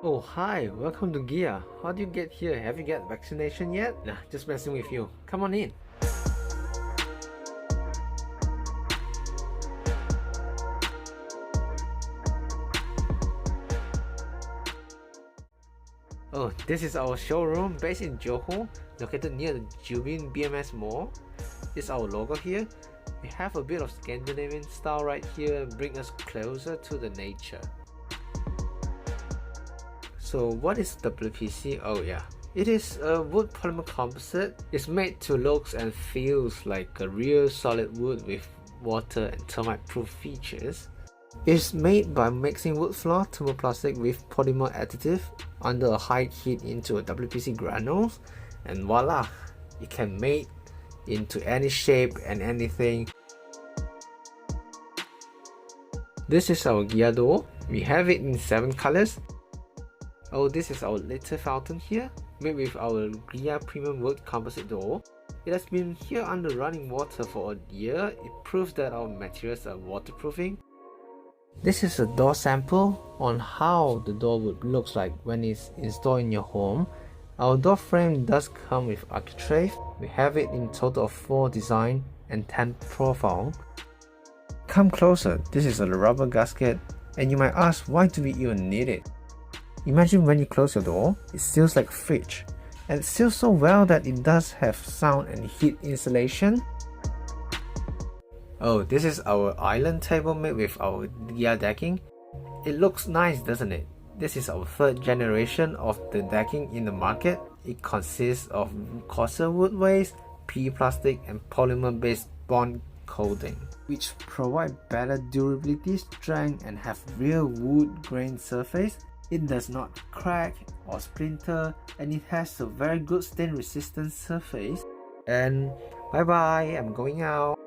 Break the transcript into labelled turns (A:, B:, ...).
A: Oh hi, welcome to Gaea. How do you get here? Have you get vaccination yet? Nah, just messing with you. Come on in. Oh, this is our showroom based in Johor, located near the Jubin BMS Mall. This is our logo here. We have a bit of Scandinavian style right here, bring us closer to the nature. So what is WPC? Oh yeah, it is a wood polymer composite. It's made to look and feels like a real solid wood with water and termite proof features. It's made by mixing wood floor thermoplastic with polymer additive under a high heat into a WPC granules, and voila, it can made into any shape and anything. This is our Gaea door. We have it in 7 colors. Oh, this is our litter fountain here, made with our Gaea premium wood composite door. It has been here under running water for a year. It proves that our materials are waterproofing. This is a door sample on how the door would look like when it's installed in your home. Our door frame does come with architrave. We have it in total of 4 design and 10 profile. Come closer, this is a rubber gasket, and you might ask, why do we even need it? Imagine when you close your door, it seals like a fridge, and it seals so well that it does have sound and heat insulation. Oh, this is our island table made with our Gaea decking. It looks nice, doesn't it? This is our 3rd generation of the decking in the market. It consists of coarser wood waste, PE plastic and polymer based bond coating, which provide better durability, strength and have real wood grain surface. It does not crack or splinter, and it has a very good stain resistant surface. And bye bye, I'm going out.